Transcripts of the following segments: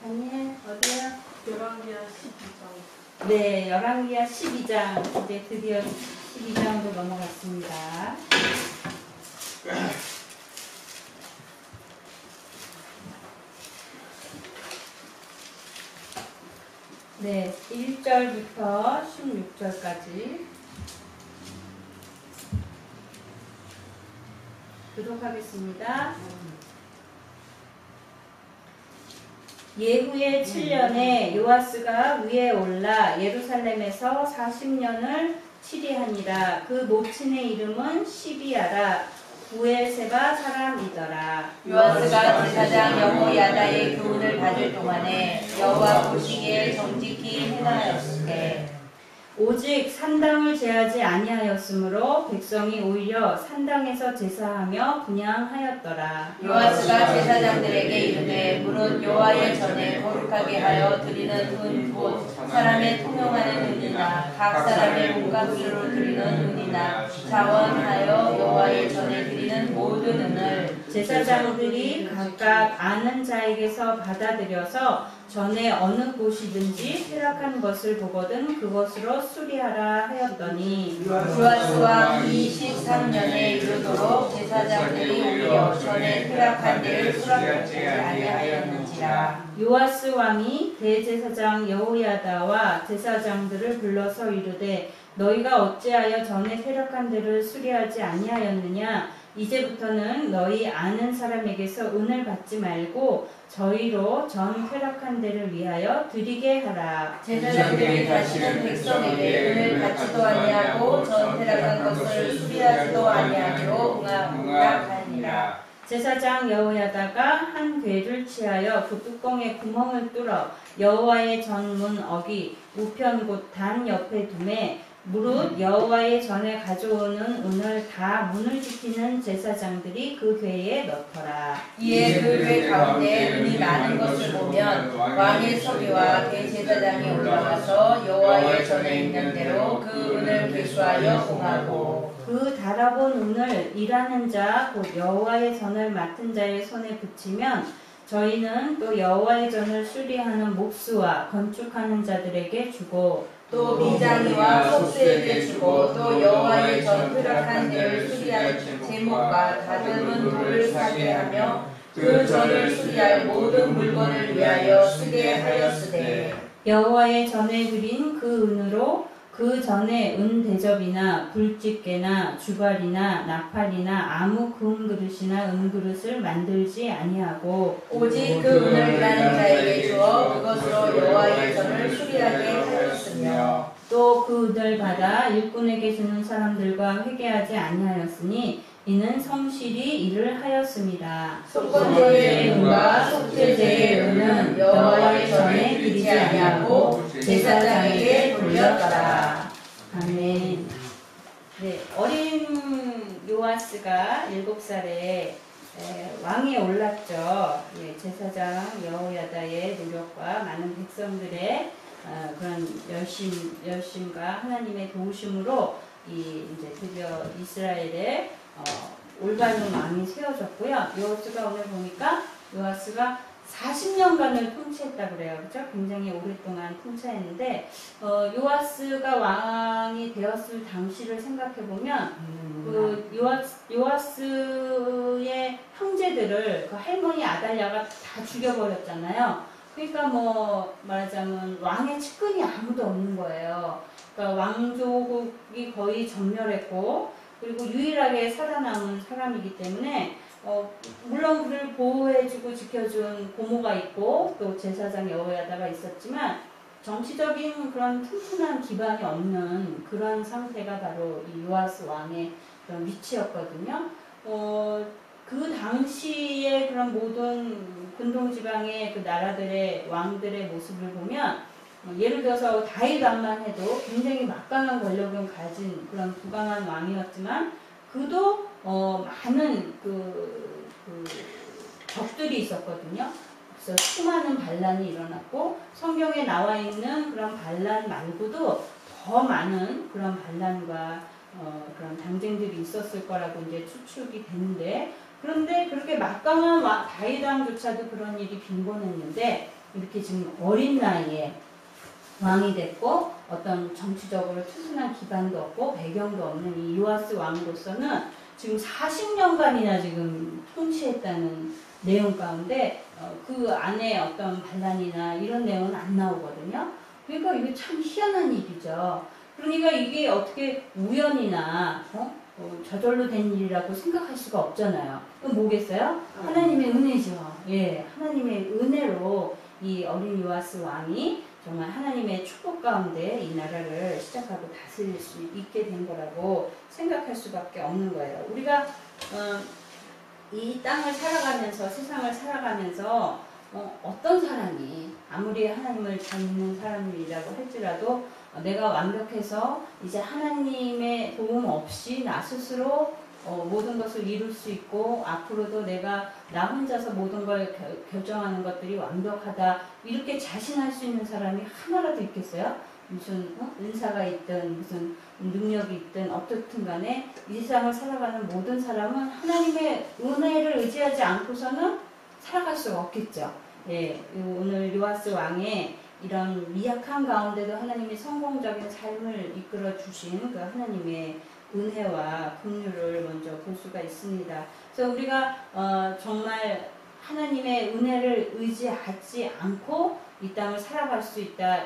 다니엘 어디야? 열왕기하 12장. 네, 열왕기하 12장. 이제 드디어 12장으로 넘어갔습니다. 네, 1절부터 16절까지 교독하겠습니다. 예후의 7년에 요아스가 위에 올라 예루살렘에서 40년을 치리하니라. 그 모친의 이름은 시비아라. 부엘세바 사람이더라. 요아스가 제사장 여호야다의 교훈을 받을 동안에 여호와 보시기에 정직히 행하였으되 오직 산당을 제하지 아니하였으므로 백성이 오히려 산당에서 제사하며 분향하였더라. 요아스가 제사장들에게 이르되 무릇 여호와의 전에 거룩하게 하여 드리는 은 곧 사람의 통용하는 은이나 각 사람의 몸값으로 드리는 은이나 자원하여 여호와의 전에 드리는 모든 은을 제사장들이 각각 아는 자에게서 받아들여서 전에 어느 곳이든지 퇴락한 것을 보거든 그것으로 수리하라 하였더니 요아스 왕 23년에 이르도록 제사장들이 오히려 전에 퇴락한 데를 수락하지 아니하였는지라. 요아스 왕이 대제사장 여호야다와 제사장들을 불러서 이르되 너희가 어찌하여 전에 퇴락한 데를 수리하지 아니하였느냐. 이제부터는 너희 아는 사람에게서 은을 받지 말고 저희로 전 퇴락한 데를 위하여 드리게 하라. 제사장들이 다시는 백성에게 은을 받지도 아니하고 전 퇴락한 것을 수리하지도 아니하기로 응하니라. 제사장 여호야다가 한 괴를 취하여 그 뚜껑에 구멍을 뚫어 여호와의 전문 어기 우편 곧 단 옆에 두매 무릇 여호와의 전에 가져오는 은을 다 문을 지키는 제사장들이 그 괴에 넣더라. 이에 그 괴 가운데 은이 나는 것을 보면 왕의 서기와 대제사장이 올라가서 여호와의 전에 있는 대로 그 은을 계수하여 공하고 그 달아본 은을 일하는 자 곧 여호와의 전을 맡은 자의 손에 붙이면 저희는 또 여호와의 전을 수리하는 목수와 건축하는 자들에게 주고 또 미장이와 속수에게 주고 또 여호와의 전 퇴락한 데를 수리할 제목과 다듬은 돌을 사게 하며 그 전을 수리할 모든 물건을 위하여 쓰게 하였으되 여호와의 전에 드린 그 은으로 그 전에 은 대접이나 굴집게나 주발이나 나팔이나 아무 금 그릇이나 은 그릇을 만들지 아니하고 오직 그 은을 일하는 자에게 주어 그것으로 여호와의 전을 수리하게 하였으며 또 그 은을 받아 일꾼에게 주는 사람들과 회개하지 아니하였으니 이는 성실히 일을 하였습니다. 속건제의 은과 속죄제의 은은 여호와의 전에 드리지 아니하고 제사장에게 돌렸더라. 아멘. 네, 어린 요아스가 7살에 왕에 올랐죠. 예, 제사장 여호야다의 노력과 많은 백성들의 그런 열심과 하나님의 도우심으로 이제 드디어 이스라엘의 올바른 왕이 세워졌고요. 요아스가 오늘 보니까 요아스가 40년간을 통치했다고 그래요. 그렇죠? 굉장히 오랫동안 통치했는데 요아스가 왕이 되었을 당시를 생각해 보면 그 요아스의 형제들을 그 할머니 아달랴가 다 죽여버렸잖아요. 그러니까 뭐 말하자면 왕의 측근이 아무도 없는 거예요. 그러니까 왕족이 거의 전멸했고 그리고 유일하게 살아남은 사람이기 때문에 물론 그를 보호해주고 지켜준 고모가 있고 또 제사장 여호야다가 있었지만 정치적인 그런 튼튼한 기반이 없는 그런 상태가 바로 이 요아스 왕의 그런 위치였거든요. 그 당시에 그런 모든 근동지방의 그 나라들의 왕들의 모습을 보면 예를 들어서 다윗 왕만 해도 굉장히 막강한 권력을 가진 그런 부강한 왕이었지만 그도 많은 그 적들이 있었거든요. 그래서 수많은 반란이 일어났고 성경에 나와 있는 그런 반란 말고도 더 많은 그런 반란과 그런 당쟁들이 있었을 거라고 이제 추측이 되는데 그런데 그렇게 막강한 다윗 왕조차도 그런 일이 빈번했는데 이렇게 지금 어린 나이에 왕이 됐고 어떤 정치적으로 튼튼한 기반도 없고 배경도 없는 이 요아스 왕으로서는 지금 40년간이나 지금 통치했다는 내용 가운데 그 안에 어떤 반란이나 이런 내용은 안 나오거든요. 그러니까 이게 참 희한한 일이죠. 그러니까 이게 어떻게 우연이나 저절로 된 일이라고 생각할 수가 없잖아요. 그럼 뭐겠어요? 하나님의 은혜죠. 예, 하나님의 은혜로 이 어린 요아스 왕이 정말 하나님의 축복 가운데 이 나라를 시작하고 다스릴 수 있게 된 거라고 생각할 수밖에 없는 거예요. 우리가 이 땅을 살아가면서 세상을 살아가면서 어떤 사람이 아무리 하나님을 잘 믿는 사람이라고 할지라도 내가 완벽해서 이제 하나님의 도움 없이 나 스스로 모든 것을 이룰 수 있고 앞으로도 내가 나 혼자서 모든 걸 결정하는 것들이 완벽하다 이렇게 자신할 수 있는 사람이 하나라도 있겠어요? 무슨 은사가 있든 무슨 능력이 있든 어떻든 간에 이 세상을 살아가는 모든 사람은 하나님의 은혜를 의지하지 않고서는 살아갈 수가 없겠죠. 예, 오늘 요아스 왕의 이런 미약한 가운데도 하나님이 성공적인 삶을 이끌어 주신 그 하나님의 은혜와 긍휼을 먼저 볼 수가 있습니다. 그래서 우리가 정말 하나님의 은혜를 의지하지 않고 이 땅을 살아갈 수 있다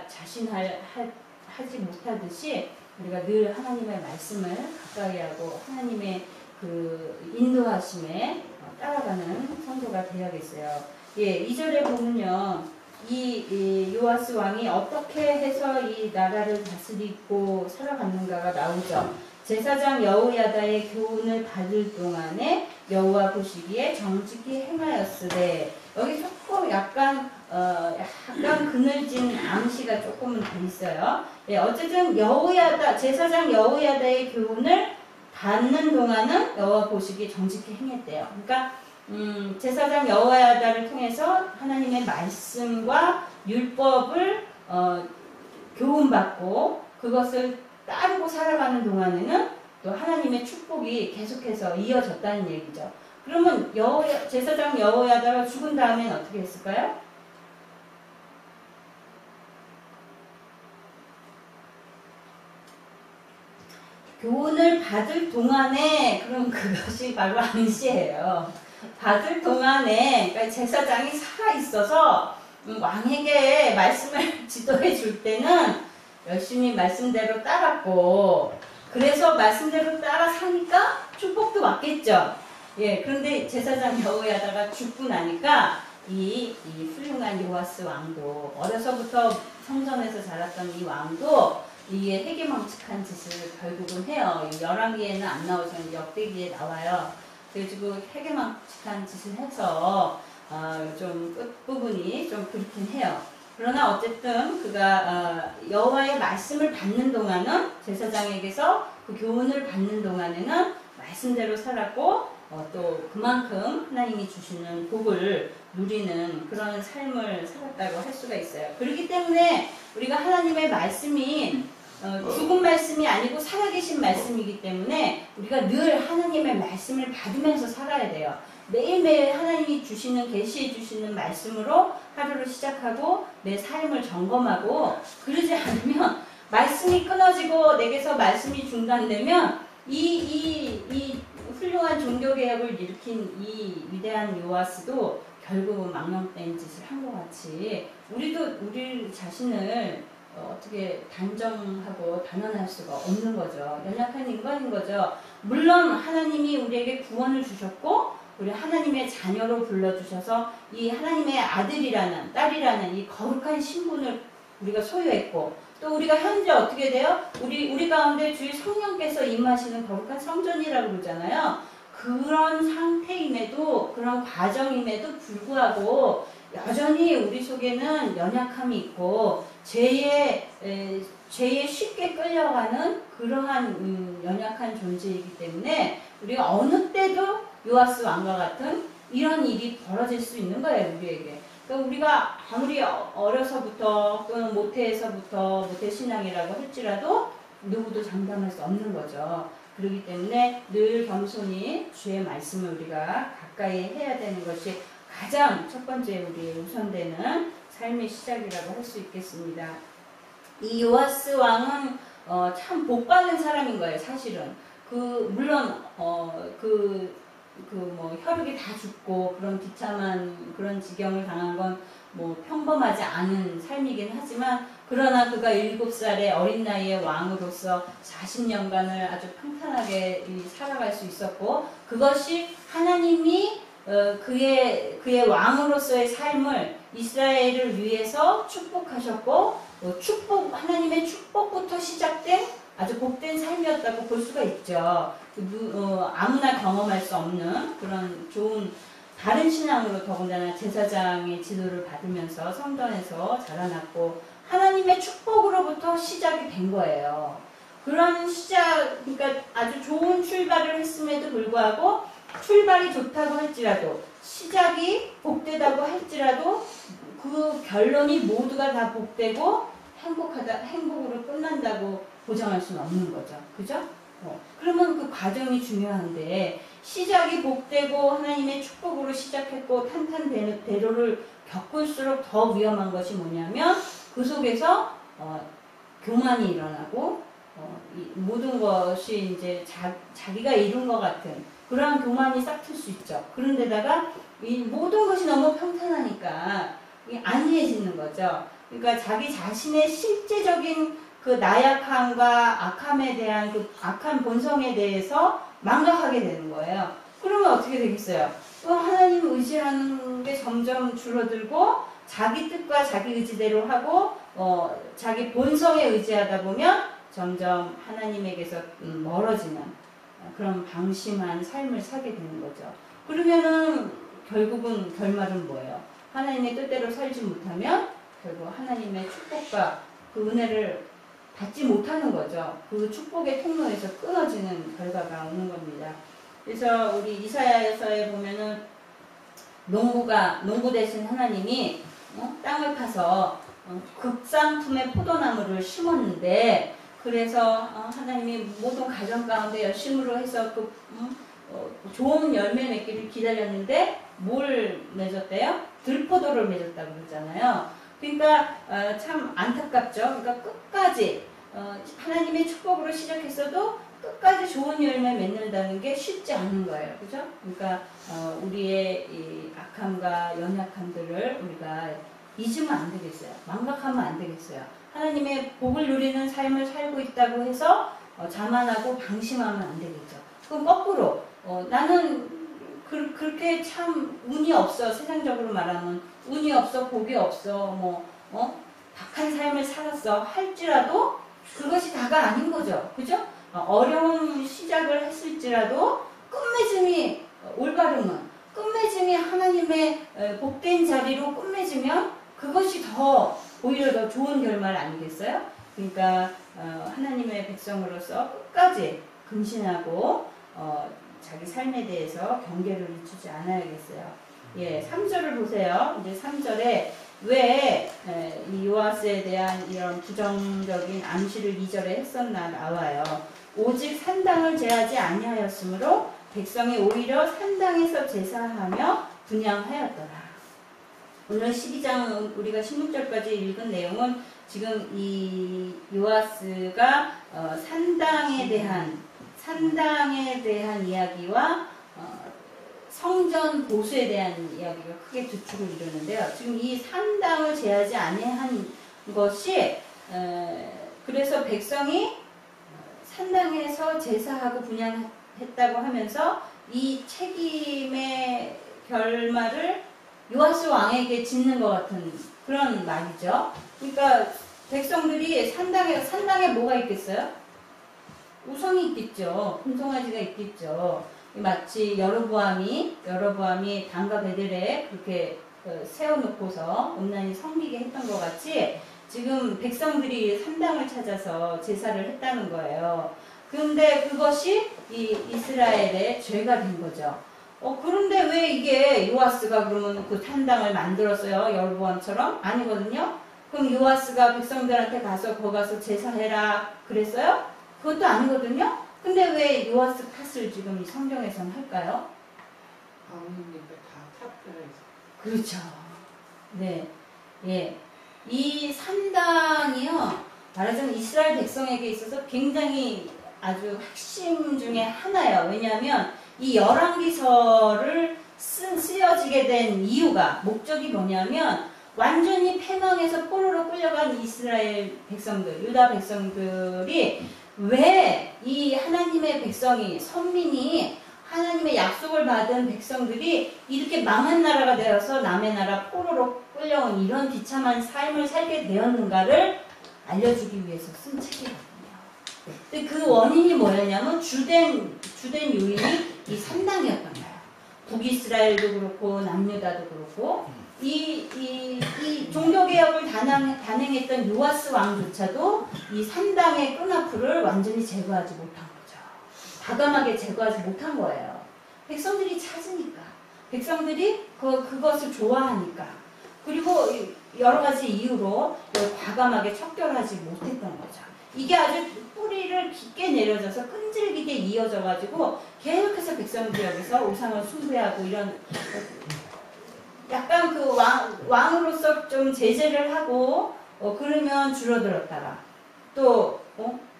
하지 못하듯이 우리가 늘 하나님의 말씀을 가까이 하고 하나님의 그 인도하심에 따라가는 성도가 되어야겠어요. 예, 2절에 보면요. 이 요아스 왕이 어떻게 해서 이 나라를 다스리고 살아갔는가가 나오죠. 제사장 여호야다의 교훈을 받을 동안에 여호와 보시기에 정직히 행하였으되 여기 조금 약간 그늘진 암시가 조금은 더 있어요. 예, 어쨌든 제사장 여호야다의 교훈을 받는 동안은 여호와 보시기에 정직히 행했대요. 그러니까 제사장 여호야다를 통해서 하나님의 말씀과 율법을 교훈받고 그것을 따르고 살아가는 동안에는 또 하나님의 축복이 계속해서 이어졌다는 얘기죠. 그러면 제사장 여호야다가 죽은 다음엔 어떻게 했을까요? 교훈을 받을 동안에 그럼 그것이 바로 암시예요. 받을 동안에 그러니까 제사장이 살아있어서 왕에게 말씀을 지도해 줄 때는 열심히 말씀대로 따랐고 그래서 말씀대로 따라 사니까 축복도 받겠죠. 예, 그런데 제사장 여호야다가 죽고 나니까 이 훌륭한 요아스 왕도 어려서부터 성전에서 자랐던 이 왕도 이게 회개망측한 짓을 결국은 해요. 열왕기에는 안 나오지만 역대기에 나와요. 그래가지고 회개망측한 짓을 해서 좀 끝부분이 좀 그렇긴 해요. 그러나 어쨌든 그가 여호와의 말씀을 받는 동안은 제사장에게서 그 교훈을 받는 동안에는 말씀대로 살았고 또 그만큼 하나님이 주시는 복을 누리는 그런 삶을 살았다고 할 수가 있어요. 그렇기 때문에 우리가 하나님의 말씀이 죽은 말씀이 아니고 살아계신 말씀이기 때문에 우리가 늘 하나님의 말씀을 받으면서 살아야 돼요. 매일매일 하나님이 주시는 계시해 주시는 말씀으로 하루를 시작하고 내 삶을 점검하고 그러지 않으면 말씀이 끊어지고 내게서 말씀이 중단되면 이 훌륭한 종교개혁을 일으킨 이 위대한 요아스도 결국은 망령된 짓을 한 것 같이 우리도 우리 자신을 어떻게 단정하고 단언할 수가 없는 거죠. 연약한 인간인 거죠. 물론 하나님이 우리에게 구원을 주셨고 우리 하나님의 자녀로 불러주셔서 이 하나님의 아들이라는 딸이라는 이 거룩한 신분을 우리가 소유했고 또 우리가 현재 어떻게 돼요? 우리 가운데 주의 성령께서 임하시는 거룩한 성전이라고 그러잖아요. 그런 상태임에도 그런 과정임에도 불구하고 여전히 우리 속에는 연약함이 있고 죄에 쉽게 끌려가는 그러한 연약한 존재이기 때문에 우리가 어느 때도 요아스 왕과 같은 이런 일이 벌어질 수 있는 거예요, 우리에게. 그러니까 우리가 아무리 어려서부터 또는 모태에서부터 모태신앙이라고 할지라도 누구도 장담할 수 없는 거죠. 그렇기 때문에 늘 겸손히 주의 말씀을 우리가 가까이 해야 되는 것이 가장 첫 번째 우리의 우선되는 삶의 시작이라고 할 수 있겠습니다. 이 요아스 왕은 참 복받는 사람인 거예요, 사실은. 물론 뭐 혈육이 다 죽고 그런 비참한 그런 지경을 당한 건 뭐 평범하지 않은 삶이긴 하지만, 그러나 그가 7살의 어린 나이에 왕으로서 40년간을 아주 평탄하게 살아갈 수 있었고, 그것이 하나님이 그의 왕으로서의 삶을 이스라엘을 위해서 축복하셨고, 하나님의 축복부터 시작된 아주 복된 삶이었다고 볼 수가 있죠. 아무나 경험할 수 없는 그런 좋은 다른 신앙으로, 더군다나 제사장의 지도를 받으면서 성전에서 자라났고, 하나님의 축복으로부터 시작이 된 거예요. 그런 그러니까 아주 좋은 출발을 했음에도 불구하고, 출발이 좋다고 할지라도, 시작이 복되다고 할지라도, 그 결론이 모두가 다 복되고 행복으로 끝난다고 보장할 수는 없는 거죠. 그죠? 그러면 그 과정이 중요한데, 시작이 복되고 하나님의 축복으로 시작했고 탄탄대로를 겪을수록 더 위험한 것이 뭐냐면, 그 속에서 교만이 일어나고 모든 것이 이제 자기가 이룬 것 같은 그러한 교만이 싹틀 수 있죠. 그런데다가 이 모든 것이 너무 평탄하니까 안이해지는 거죠. 그러니까 자기 자신의 실제적인 그 나약함과 악함에 대한 그 악한 본성에 대해서 망각하게 되는 거예요. 그러면 어떻게 되겠어요? 하나님 의지하는 게 점점 줄어들고, 자기 뜻과 자기 의지대로 하고 자기 본성에 의지하다 보면 점점 하나님에게서 멀어지는 그런 방심한 삶을 살게 되는 거죠. 그러면은 결국은 결말은 뭐예요? 하나님의 뜻대로 살지 못하면 결국 하나님의 축복과 그 은혜를 받지 못하는 거죠. 그 축복의 통로에서 끊어지는 결과가 오는 겁니다. 그래서 우리 이사야서에 보면은 농부 되신 하나님이 땅을 파서 극상품의 포도나무를 심었는데, 그래서 하나님이 모든 가정 가운데 열심으로 해서 좋은 열매 맺기를 기다렸는데 뭘 맺었대요? 들포도를 맺었다고 그러잖아요. 그러니까 참 안타깝죠. 그러니까 끝까지 하나님의 축복으로 시작했어도 끝까지 좋은 열매 맺는다는 게 쉽지 않은 거예요. 그죠? 그러니까 우리의 이 악함과 연약함들을 우리가 잊으면 안 되겠어요. 망각하면 안 되겠어요. 하나님의 복을 누리는 삶을 살고 있다고 해서 자만하고 방심하면 안 되겠죠. 그럼 거꾸로 나는 그렇게 참 운이 없어, 세상적으로 말하면 운이 없어, 복이 없어, 박한 삶을 살았어 할지라도 그것이 다가 아닌 거죠. 그죠? 어려운 시작을 했을지라도 끝맺음이 올바름은, 끝맺음이 하나님의 복된 자리로 끝맺으면 그것이 오히려 더 좋은 결말 아니겠어요? 그러니까 하나님의 백성으로서 끝까지 근신하고 자기 삶에 대해서 경계를 늦추지 않아야겠어요. 예, 3절을 보세요. 이제 3절에 왜 이 요아스에 대한 이런 부정적인 암시를 2절에 했었나 나와요. 오직 산당을 제하지 아니하였으므로 백성이 오히려 산당에서 제사하며 분향하였더라. 오늘 12장 우리가 16절까지 읽은 내용은 지금 이 요아스가 산당에 대한 이야기와 성전 보수에 대한 이야기가 크게 두 축을 이루는데요. 지금 이 산당을 제하지 아니한 것이 그래서 백성이 산당에서 제사하고 분향했다고 하면서 이 책임의 결말을 요아스 왕에게 짓는 것 같은 그런 말이죠. 그러니까 백성들이 산당에 뭐가 있겠어요? 우상이 있겠죠. 금송아지가 있겠죠. 마치 여로보암이 단과 베델에 그렇게 세워놓고서 온난이 섬기게 했던 것 같이 지금 백성들이 산당을 찾아서 제사를 했다는 거예요. 그런데 그것이 이 이스라엘의 죄가 된 거죠. 그런데 왜 이게 요아스가 그러면 그 산당을 만들었어요? 여로보암처럼? 아니거든요. 그럼 요아스가 백성들한테 거기 가서 제사해라 그랬어요? 그것도 아니거든요. 근데 왜 요아스 탓을 지금 이 성경에서는 할까요? 하나님께 다 탓해야지. 그렇죠. 네. 예, 이 산당이요, 말하자면 이스라엘 백성에게 있어서 굉장히 아주 핵심 중에 하나예요. 왜냐하면 이 열왕기서를 쓰여지게 된 이유가, 목적이 뭐냐면 완전히 패망해서 포로로 끌려간 이스라엘 백성들, 유다 백성들이 왜 이 하나님의 백성이, 선민이, 하나님의 약속을 받은 백성들이 이렇게 망한 나라가 되어서 남의 나라 포로로 끌려온 이런 비참한 삶을 살게 되었는가를 알려주기 위해서 쓴 책이거든요. 근데 그 원인이 뭐였냐면 주된 요인이 이 산당이었던 거예요. 북이스라엘도 그렇고 남유다도 그렇고 이 종교개혁을 단행했던 요아스 왕조차도 이 산당의 끈앞을 완전히 제거하지 못한 거죠. 과감하게 제거하지 못한 거예요. 백성들이 찾으니까, 백성들이 그것을 좋아하니까, 그리고 여러 가지 이유로 과감하게 척결하지 못했던 거죠. 이게 아주 뿌리를 깊게 내려져서 끈질기게 이어져 가지고 계속해서 백성들이 여기서 우상을 숭배하고 이런, 약간 그 왕으로서 좀 제재를 하고 그러면 줄어들었다가 또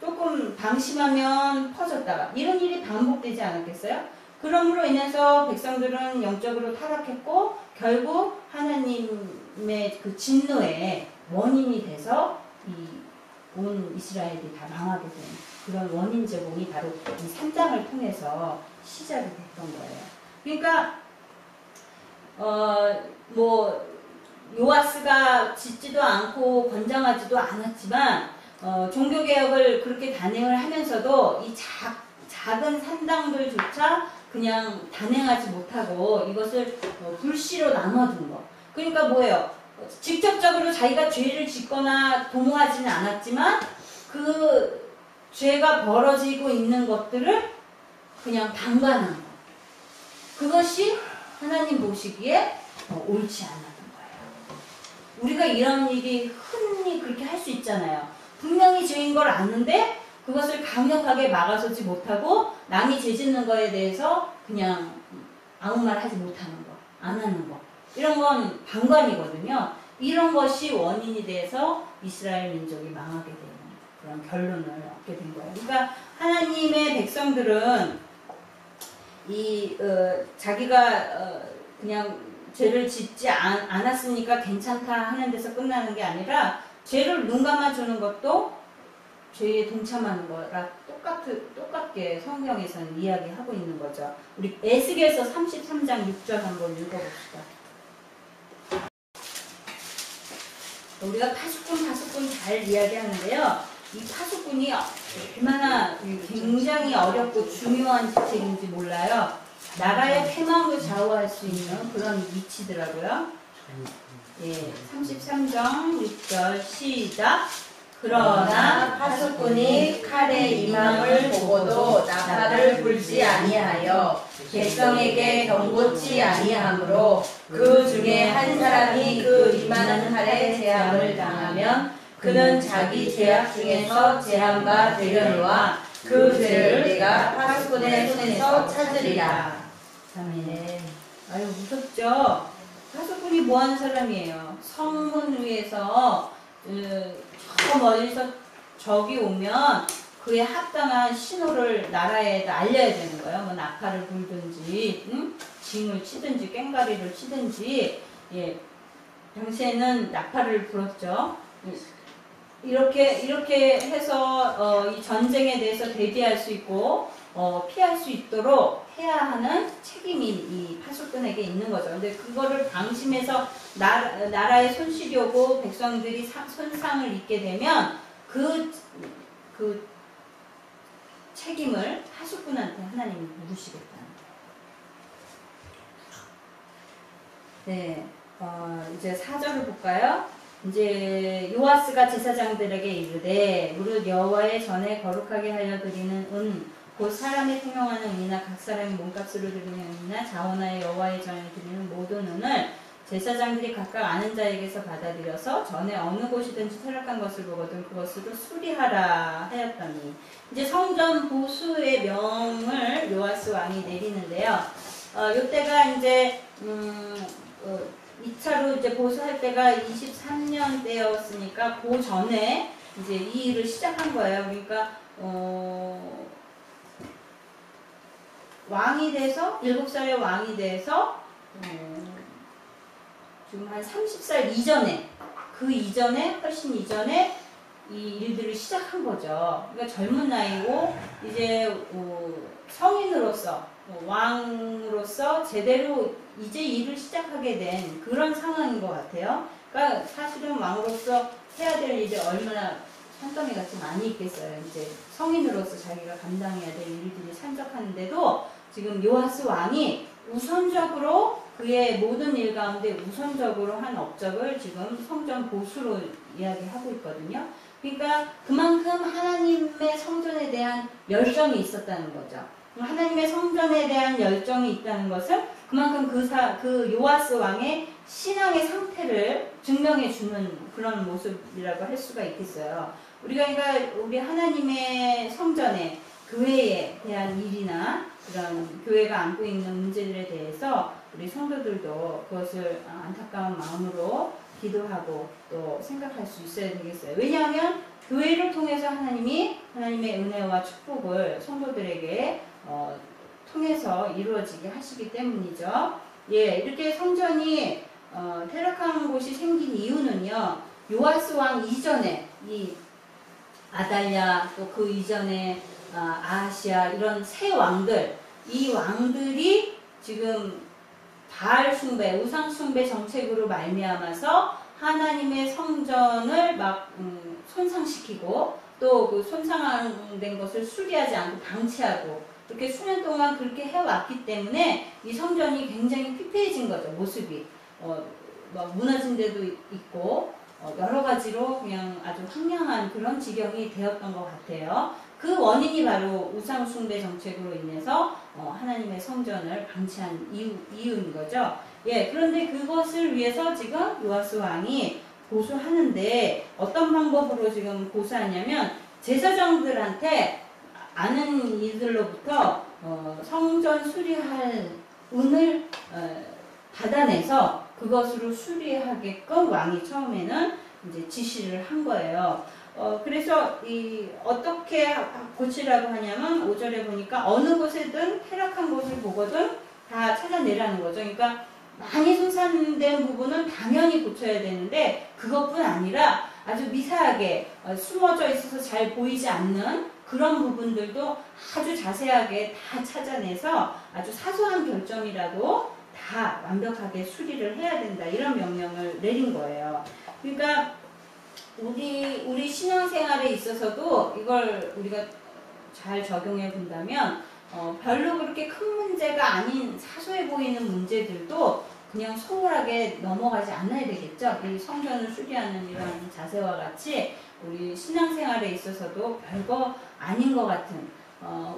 조금 방심하면 퍼졌다가 이런 일이 반복되지 않았겠어요? 그러므로 인해서 백성들은 영적으로 타락했고 결국 하나님의 그 진노의 원인이 돼서 온 이스라엘이 다 망하게 된 그런 원인 제공이 바로 이 산당을 통해서 시작이 됐던 거예요. 그러니까 요아스가 짓지도 않고 권장하지도 않았지만 종교개혁을 그렇게 단행을 하면서도 이 작은 산당들조차 그냥 단행하지 못하고 이것을 불씨로 남아둔 거. 그러니까 뭐예요? 직접적으로 자기가 죄를 짓거나 도모하지는 않았지만 그 죄가 벌어지고 있는 것들을 그냥 방관한 거. 그것이 하나님 보시기에 옳지 않았던 거예요. 우리가 이런 일이 흔히 그렇게 할 수 있잖아요. 분명히 죄인 걸 아는데 그것을 강력하게 막아서지 못하고 남이 죄 짓는 거에 대해서 그냥 아무 말 하지 못하는 거, 안 하는 거. 이런 건 방관이거든요. 이런 것이 원인이 돼서 이스라엘 민족이 망하게 되는 그런 결론을 얻게 된 거예요. 그러니까 하나님의 백성들은 자기가 그냥 죄를 짓지 않았으니까 괜찮다 하는 데서 끝나는 게 아니라 죄를 눈 감아주는 것도 죄에 동참하는 거랑 똑같게 성경에서는 이야기하고 있는 거죠. 우리 에스겔서 33장 6절 한번 읽어봅시다. 우리가 파수꾼 잘 이야기하는데요. 이 파수꾼이 얼마나 굉장히 어렵고 중요한 직책인지 몰라요. 나라의 패망도 좌우할 수 있는 그런 위치더라고요. 예, 33장 6절 시작. 그러나 파수꾼이 칼의 이망을 보고도 나팔을 불지 아니하여 백성에게 경고치 아니하므로 그 중에 한 사람이 그 임하는 칼에 재앙을 당하면 그는 자기 죄악 중에서 재앙가 되려니와 그 죄를 내가 파수꾼의 손에서 찾으리라. 아멘. 아유, 무섭죠? 파수꾼이 뭐 하는 사람이에요? 성문 위에서 저 멀리서 적이 오면 그에 합당한 신호를 나라에다 알려야 되는 거예요. 뭐 나팔을 불든지, 징을 치든지, 꽹과리를 치든지. 예, 당시에는 나팔을 불었죠. 이렇게 해서 이 전쟁에 대해서 대비할 수 있고 피할 수 있도록 해야 하는 책임이 이 파수꾼에게 있는 거죠. 근데 그거를 방심해서 나라에 손실이 오고 백성들이 손상을 입게 되면 그 책임을 파수꾼한테 하나님이 물으시겠다는 거예요. 네, 이제 4절을 볼까요? 이제 요아스가 제사장들에게 이르되 무릇 여호와의 전에 거룩하게 하여 드리는 은 곧 사람이 통용하는 은이나 각 사람이 몸값으로 드리는 은이나 자원하여 여호와의 전에 드리는 모든 은을 제사장들이 각각 아는 자에게서 받아들여서 전에 어느 곳이든지 퇴락한 것을 보거든 그것으로 수리하라 하였더니, 이제 성전 보수의 명을 요아스 왕이 내리는데요. 요때가 이제 2차로 이제 보수할 때가 23년 때였으니까 그 전에 이제 이 일을 시작한 거예요. 그러니까 왕이 돼서 7살에 왕이 돼서 지금 한 30살 이전에 그 이전에 훨씬 이전에 이 일들을 시작한 거죠. 그러니까 젊은 나이고 이제 성인으로서 왕으로서 제대로 이제 일을 시작하게 된 그런 상황인 것 같아요. 그러니까 사실은 왕으로서 해야 될 일이 얼마나 산더미 같이 많이 있겠어요. 이제 성인으로서 자기가 감당해야 될 일들이 산적하는데도 지금 요아스 왕이 우선적으로 그의 모든 일 가운데 우선적으로 한 업적을 지금 성전 보수로 이야기하고 있거든요. 그러니까 그만큼 하나님의 성전에 대한 열정이 있었다는 거죠. 하나님의 성전에 대한 열정이 있다는 것은 그만큼 그 요아스 왕의 신앙의 상태를 증명해 주는 그런 모습이라고 할 수가 있겠어요. 우리가 그러니까 우리 하나님의 성전에 교회에 대한 일이나 그런 교회가 안고 있는 문제들에 대해서 우리 성도들도 그것을 안타까운 마음으로 기도하고 또 생각할 수 있어야 되겠어요. 왜냐하면 교회를 통해서 하나님이 하나님의 은혜와 축복을 성도들에게 통해서 이루어지게 하시기 때문이죠. 예, 이렇게 성전이 퇴락한 곳이 생긴 이유는요. 요아스 왕 이전에 이 아달랴 또 그 이전에 아하시아 이런 세 왕들 이 왕들이 지금 바알 숭배, 우상 숭배 정책으로 말미암아서 하나님의 성전을 막 손상시키고 또 그 손상된 것을 수리하지 않고 방치하고 이렇게 수년 동안 그렇게 해왔기 때문에 이 성전이 굉장히 피폐해진 거죠. 모습이 막 무너진 데도 있고 여러 가지로 그냥 아주 황량한 그런 지경이 되었던 것 같아요. 그 원인이 바로 우상 숭배 정책으로 인해서 하나님의 성전을 방치한 이유인 거죠. 예, 그런데 그것을 위해서 지금 요아스 왕이 고소하는데 어떤 방법으로 지금 고소하냐면 제사장들한테 아는 이들로부터 성전 수리할 운을 받아내서 그것으로 수리하게끔 왕이 처음에는 이제 지시를 한 거예요. 그래서 어떻게 고치라고 하냐면 5절에 보니까 어느 곳에든 퇴락한 곳을 보거든 다 찾아내라는 거죠. 그러니까 많이 손상된 부분은 당연히 고쳐야 되는데 그것뿐 아니라 아주 미세하게 숨어져 있어서 잘 보이지 않는 그런 부분들도 아주 자세하게 다 찾아내서 아주 사소한 결점이라도 다 완벽하게 수리를 해야 된다 이런 명령을 내린 거예요. 그러니까 우리 신앙생활에 있어서도 이걸 우리가 잘 적용해 본다면 별로 그렇게 큰 문제가 아닌 사소해 보이는 문제들도 그냥 소홀하게 넘어가지 않아야 되겠죠. 이 성전을 수리하는 이런 자세와 같이 우리 신앙생활에 있어서도 별거 아닌 것 같은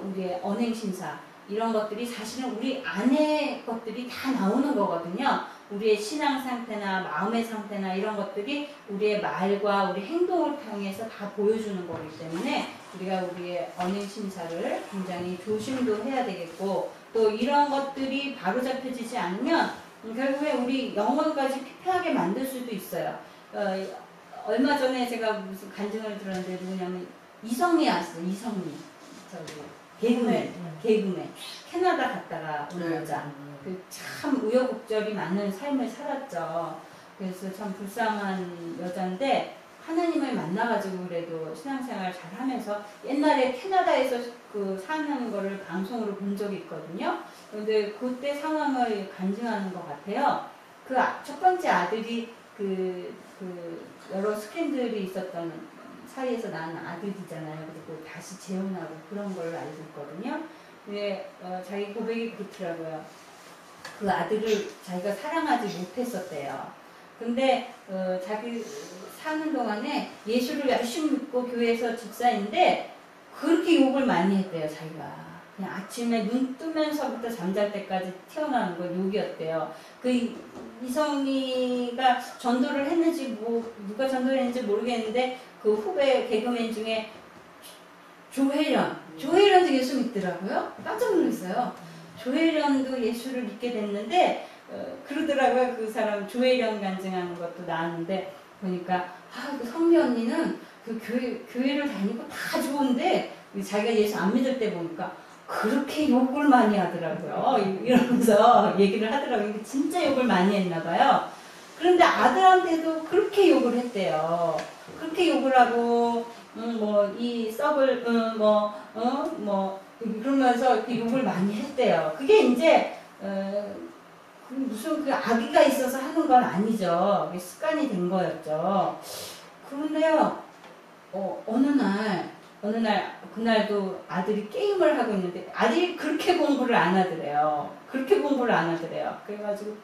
우리의 언행심사 이런 것들이 사실은 우리 안의 것들이 다 나오는 거거든요. 우리의 신앙 상태나 마음의 상태나 이런 것들이 우리의 말과 우리 행동을 통해서 다 보여주는 거기 때문에 우리가 우리의 언행심사를 굉장히 조심도 해야 되겠고 또 이런 것들이 바로잡혀지지 않으면 결국에 우리 영혼까지 피폐하게 만들 수도 있어요. 얼마 전에 제가 무슨 간증을 들었는데 누구냐면 이성미 왔어요. 이성미 저기 개그맨 캐나다 갔다가 온 여자. 참 우여곡절이 많은 삶을 살았죠. 그래서 참 불쌍한 여자인데 하나님을 만나가지고 그래도 신앙생활 잘 하면서 옛날에 캐나다에서 그 사는 거를 방송으로 본 적이 있거든요. 근데 그때 상황을 간증하는 것 같아요. 그 첫 번째 아들이 그 여러 스캔들이 있었던 사이에서 낳은 아들이잖아요. 그리고 다시 재혼하고 그런 걸 알고 있거든요. 근데 자기 고백이 그렇더라고요. 그 아들을 자기가 사랑하지 못했었대요. 근데 자기 사는 동안에 예수를 열심히 믿고 교회에서 집사인데 그렇게 욕을 많이 했대요. 자기가 그냥 아침에 눈 뜨면서부터 잠잘 때까지 튀어나오는 건 욕이었대요. 그 이성이가 전도를 했는지 누가 전도를 했는지 모르겠는데 그 후배 개그맨 중에 조혜련도 예수 믿더라고요. 깜짝 놀랐어요. 조혜련도 예수를 믿게 됐는데 그러더라고요. 그 사람 조혜련 간증하는 것도 나왔는데 보니까 그 성미 언니는 그 교회를 다니고 다 좋은데 자기가 예수 안 믿을 때 보니까 그렇게 욕을 많이 하더라고요. 이러면서 얘기를 하더라고요. 진짜 욕을 많이 했나 봐요. 그런데 아들한테도 그렇게 욕을 했대요. 그렇게 욕을 하고 이 썩을 그러면서 그 욕을 많이 했대요. 그게 이제 무슨 그 악의가 있어서 하는 건 아니죠. 습관이 된 거였죠. 그런데요, 어느 날 그날도 아들이 게임을 하고 있는데 아들이 그렇게 공부를 안 하더래요. 그래가지고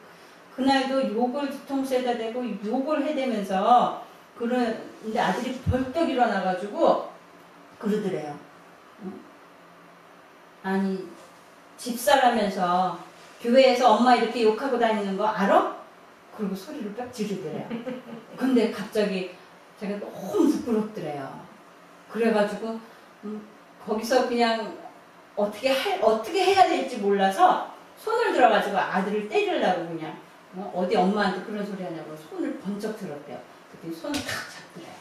그날도 욕을 뒤통수에다 대고 욕을 해대면서 근데 아들이 벌떡 일어나가지고 그러더래요. 아니 집사라면서 교회에서 엄마 이렇게 욕하고 다니는 거 알아? 그리고 소리를 빽 지르더래요. 근데 갑자기 제가 너무 부끄럽더래요. 그래가지고 거기서 그냥 어떻게 해야 될지 몰라서 손을 들어가지고 아들을 때리려고 그냥 어디 엄마한테 그런 소리 하냐고 손을 번쩍 들었대요. 그때 손을 탁 잡더래요.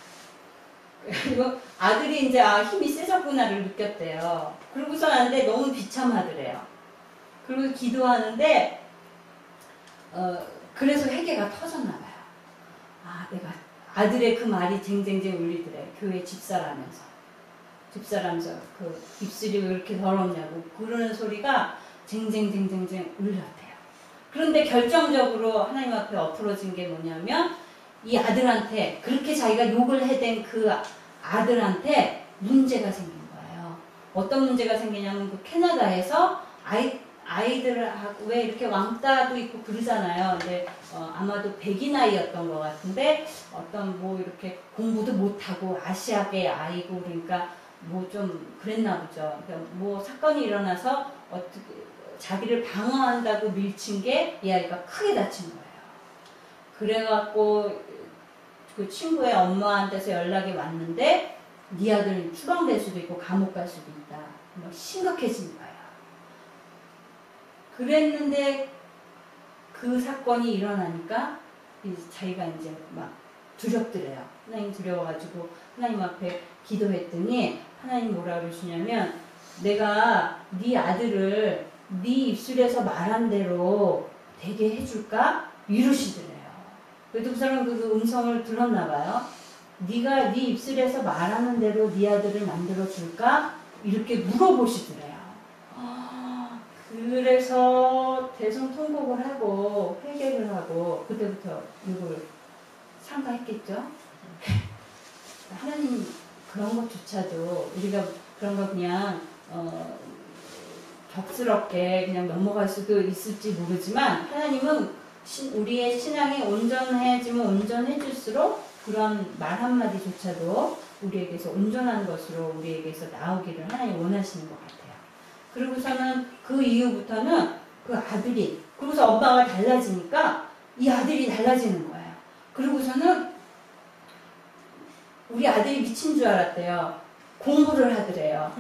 그리고 아들이 이제 힘이 세졌구나를 느꼈대요. 그러고서 하는데 너무 비참하더래요. 그리고 기도하는데 그래서 회개가 터졌나 봐요. 내가 아들의 그 말이 쟁쟁쟁 울리더래요. 교회 집사라면서 그 입술이 왜 이렇게 더럽냐고 그러는 소리가 쟁쟁쟁쟁쟁 울렸대요. 그런데 결정적으로 하나님 앞에 엎어진 게 뭐냐면 이 아들한테 그렇게 자기가 욕을 해댄 그 아들한테 문제가 생긴 거예요. 어떤 문제가 생기냐면 그 캐나다에서 아이들하고 왜 이렇게 왕따도 있고 그러잖아요. 근데 아마도 백인 아이였던 것 같은데 어떤 이렇게 공부도 못하고 아시아계 아이고 그러니까 좀 그랬나 보죠. 그러니까 사건이 일어나서 어떻게 자기를 방어한다고 밀친 게 이 아이가 크게 다친 거예요. 그래갖고 그 친구의 엄마한테서 연락이 왔는데 네 아들은 추방될 수도 있고 감옥 갈 수도 있다. 심각해진 거예요. 그랬는데 그 사건이 일어나니까 자기가 이제 막 두렵더래요. 하나님 두려워가지고 하나님 앞에 기도했더니 하나님 뭐라 그러시냐면 내가 네 아들을 네 입술에서 말한 대로 되게 해줄까? 이러시더래요. 그래도 그 사람은 그 음성을 들었나 봐요. 네가 네 입술에서 말하는 대로 네 아들을 만들어 줄까? 이렇게 물어보시더래요. 그래서 대성통곡을 하고 회개를 하고 그때부터 이걸 참가했겠죠. 하나님 그런 것조차도 우리가 그런 거 그냥 격스럽게 그냥 넘어갈 수도 있을지 모르지만 하나님은 우리의 신앙이 온전해지면 온전해질수록 그런 말 한마디조차도 우리에게서 온전한 것으로 우리에게서 나오기를 하나님 원하시는 것 같아요. 그리고서는 그 이후부터는 그 아들이 그러고서 엄마가 달라지니까 이 아들이 달라지는 거예요. 그리고서는 우리 아들이 미친 줄 알았대요. 공부를 하더래요.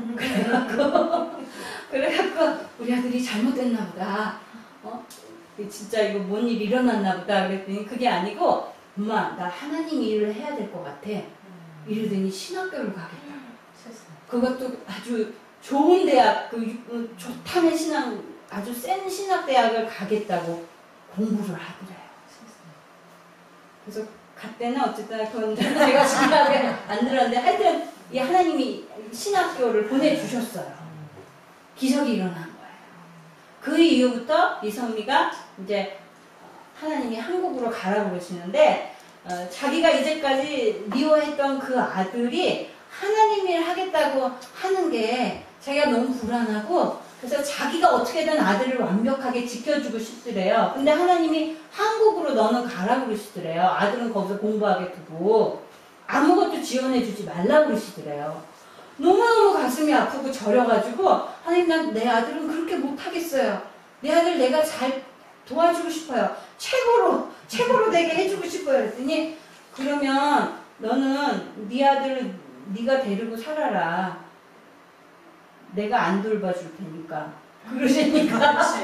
그래갖고 우리 아들이 잘못됐나 보다. 진짜 이거 뭔 일 일어났나 보다. 그랬더니 그게 아니고 엄마 나 하나님 일을 해야 될 것 같아. 이러더니 신학교를 가겠다. 그것도 아주 좋은 대학, 좋다는 신앙, 아주 센 신학대학을 가겠다고 공부를 하더래요. 그래서 갔대는 어쨌든 그건 제가 지금까지 안 들었는데 하여튼 이 하나님이 신학교를 보내주셨어요. 기적이 일어난 거예요. 그 이후부터 이성미가 이제 하나님이 한국으로 가라고 그러시는데 자기가 이제까지 미워했던 그 아들이 하나님 일 하겠다고 하는 게 자기가 너무 불안하고 그래서 자기가 어떻게든 아들을 완벽하게 지켜주고 싶더래요. 근데 하나님이 한국으로 너는 가라고 그러시더래요. 아들은 거기서 공부하게 두고 아무것도 지원해주지 말라고 그러시더래요. 너무너무 가슴이 아프고 저려가지고 하나님 난 내 아들은 그렇게 못하겠어요. 내 아들 내가 잘 도와주고 싶어요. 최고로 되게 해주고 싶어요. 그랬더니 그러면 너는 네 아들 네가 데리고 살아라. 내가 안 돌봐줄 테니까. 그러시니까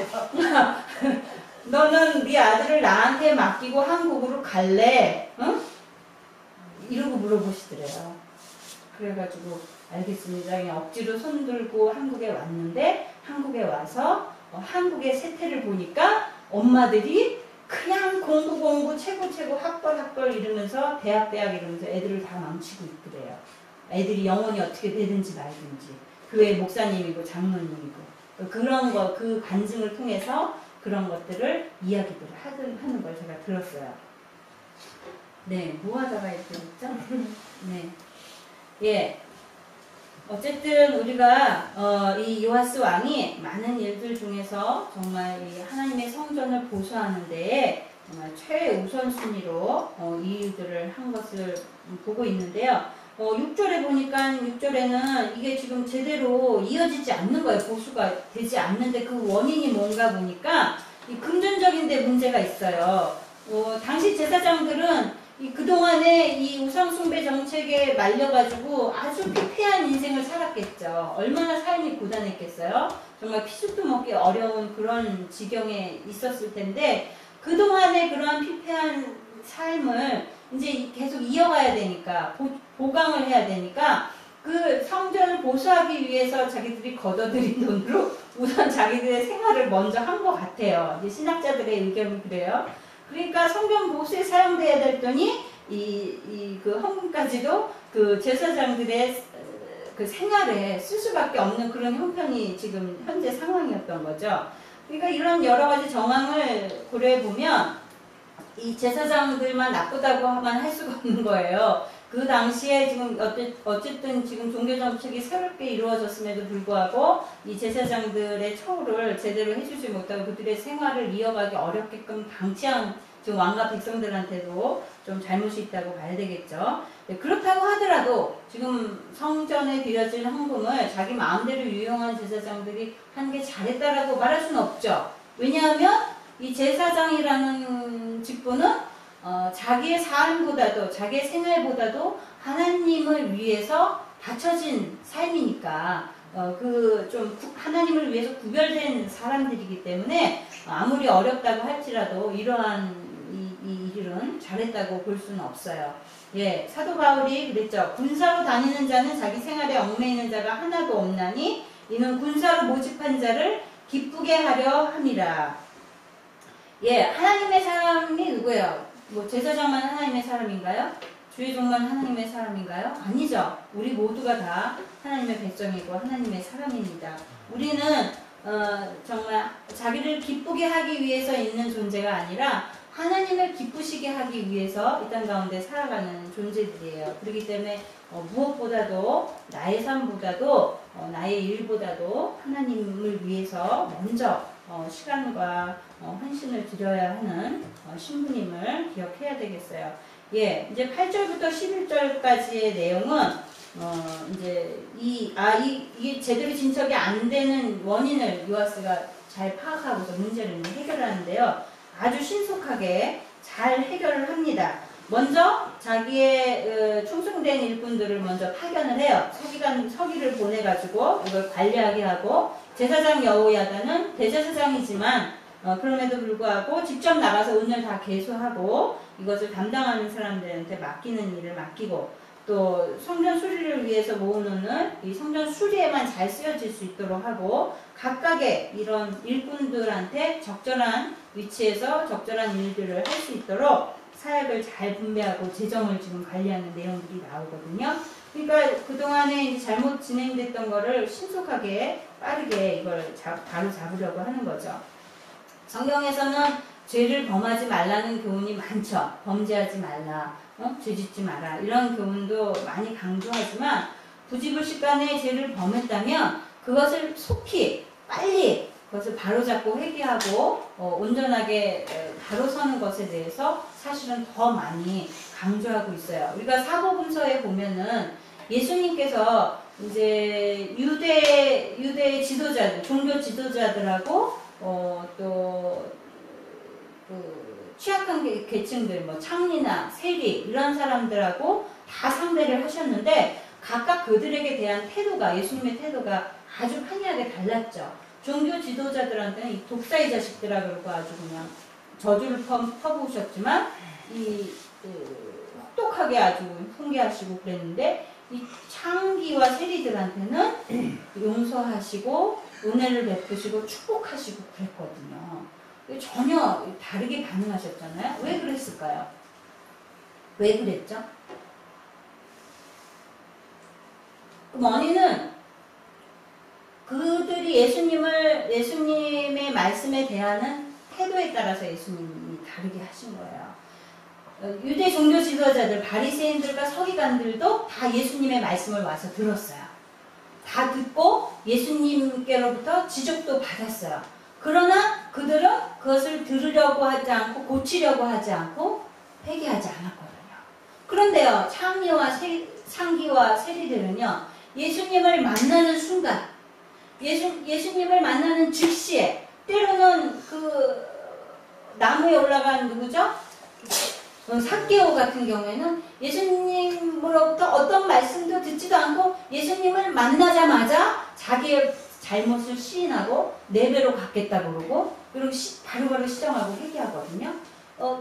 너는 네 아들을 나한테 맡기고 한국으로 갈래? 응? 이러고 물어보시더래요. 그래가지고 알겠습니다. 그냥 억지로 손 들고 한국에 왔는데 한국에 와서 한국의 세태를 보니까 엄마들이 그냥 공부 최고 학벌 이러면서 대학 이러면서 애들을 다 망치고 있더래요. 애들이 영혼이 어떻게 되든지 말든지 교회 목사님이고 장로님이고 그런 거 그 간증을 통해서 그런 것들을 이야기들을 하는 걸 제가 들었어요. 네, 뭐 하다가 이렇게 됐죠? 네. 예. 어쨌든 우리가 이 요아스 왕이 많은 일들 중에서 정말 이 하나님의 성전을 보수하는 데에 정말 최우선순위로 이 일들을 한 것을 보고 있는데요. 6절에 보니까 6절에는 이게 지금 제대로 이어지지 않는 거예요. 보수가 되지 않는데 그 원인이 뭔가 보니까 이 금전적인 데 문제가 있어요. 당시 제사장들은 그동안에 이 우상숭배 정책에 말려가지고 아주 피폐한 인생을 살았겠죠. 얼마나 삶이 고단했겠어요. 정말 피죽도 먹기 어려운 그런 지경에 있었을 텐데 그동안의 그러한 피폐한 삶을 이제 계속 이어가야 되니까 보강을 해야 되니까 그 성전을 보수하기 위해서 자기들이 걷어들인 돈으로 우선 자기들의 생활을 먼저 한 것 같아요. 이제 신학자들의 의견이 그래요. 그러니까 성전 보수에 사용돼야 될 돈이 그 헌금까지도 그 제사장들의 그 생활에 쓸 수밖에 없는 그런 형편이 지금 현재 상황이었던 거죠. 그러니까 이런 여러 가지 정황을 고려해 보면 이 제사장들만 나쁘다고만 할 수가 없는 거예요. 그 당시에 지금 어쨌든 지금 종교 정책이 새롭게 이루어졌음에도 불구하고 이 제사장들의 처우를 제대로 해주지 못하고 그들의 생활을 이어가기 어렵게끔 방치한 지금 왕과 백성들한테도 좀 잘못이 있다고 봐야 되겠죠. 네, 그렇다고 하더라도 지금 성전에 드려진 헌금을 자기 마음대로 유용한 제사장들이 한 게 잘했다라고 말할 수는 없죠. 왜냐하면 이 제사장이라는 직분은 자기의 삶보다도 자기의 생활보다도 하나님을 위해서 바쳐진 삶이니까 좀 하나님을 위해서 구별된 사람들이기 때문에 아무리 어렵다고 할지라도 이러한 이 일은 잘했다고 볼 수는 없어요. 예, 사도 바울이 그랬죠. 군사로 다니는 자는 자기 생활에 얽매이는 자가 하나도 없나니 이는 군사로 모집한 자를 기쁘게 하려 함이라. 예, 하나님의 사람이 누구예요? 뭐 제사장만 하나님의 사람인가요? 주의 종만 하나님의 사람인가요? 아니죠. 우리 모두가 다 하나님의 백성이고 하나님의 사람입니다. 우리는 정말 자기를 기쁘게 하기 위해서 있는 존재가 아니라 하나님을 기쁘시게 하기 위해서 이 땅 가운데 살아가는 존재들이에요. 그렇기 때문에 무엇보다도 나의 삶보다도 나의 일보다도 하나님을 위해서 먼저 시간과 헌신을 드려야 하는 신부님을 기억해야 되겠어요. 예, 이제 8절부터 11절까지의 내용은 이제 이게 제대로 진척이 안 되는 원인을 요아스가 잘 파악하고서 문제를 해결하는데요. 아주 신속하게 잘 해결을 합니다. 먼저 자기의 충성된 일꾼들을 먼저 파견을 해요. 서기를 보내가지고 이걸 관리하게 하고 제사장 여호야다는 대제사장이지만 그럼에도 불구하고 직접 나가서 은을 다 계수하고 이것을 담당하는 사람들한테 맡기는 일을 맡기고 또 성전 수리를 위해서 모은 은을 이 성전 수리에만 잘 쓰여질 수 있도록 하고 각각의 이런 일꾼들한테 적절한 위치에서 적절한 일들을 할 수 있도록 사역을 잘 분배하고 재정을 지금 관리하는 내용들이 나오거든요. 그러니까 그동안에 이제 잘못 진행됐던 거를 신속하게 빠르게 이걸 바로 잡으려고 하는 거죠. 성경에서는 죄를 범하지 말라는 교훈이 많죠. 범죄하지 말라, 죄짓지 마라 이런 교훈도 많이 강조하지만 부지불식간에 죄를 범했다면 그것을 속히 빨리 그것을 바로잡고 회개하고 온전하게 바로 서는 것에 대해서 사실은 더 많이 강조하고 있어요. 우리가 사복음서에 보면은 예수님께서 이제 유대 지도자들, 종교 지도자들하고 또 취약한 계층들, 뭐 창리나 세리 이런 사람들하고 다 상대를 하셨는데 각각 그들에게 대한 태도가 예수님의 태도가 아주 판이하게 달랐죠. 종교 지도자들한테는 이 독사의 자식들아 그러고 아주 그냥 저주를 퍼부으셨지만 혹독하게 아주 훈계하시고 그랬는데 이 창기와 세리들한테는 용서하시고 은혜를 베푸시고 축복하시고 그랬거든요. 전혀 다르게 반응하셨잖아요. 왜 그랬을까요? 왜 그랬죠? 그 원인은 그들이 예수님의 말씀에 대하는 태도에 따라서 예수님이 다르게 하신 거예요. 유대 종교 지도자들, 바리새인들과 서기관들도 다 예수님의 말씀을 와서 들었어요. 다 듣고 예수님께로부터 지적도 받았어요. 그러나 그들은 그것을 들으려고 하지 않고 고치려고 하지 않고 회개하지 않았거든요. 그런데요, 창기와 세리들은요, 예수님을 만나는 순간, 예수님을 만나는 즉시에, 때로는 그 나무에 올라간 누구죠? 삭개오 같은 경우에는 예수님으로부터 어떤 말씀도 듣지도 않고 예수님을 만나자마자 자기의 잘못을 시인하고 4배로 갚겠다 그러고 그리고 바로바로 시정하고 회개하거든요.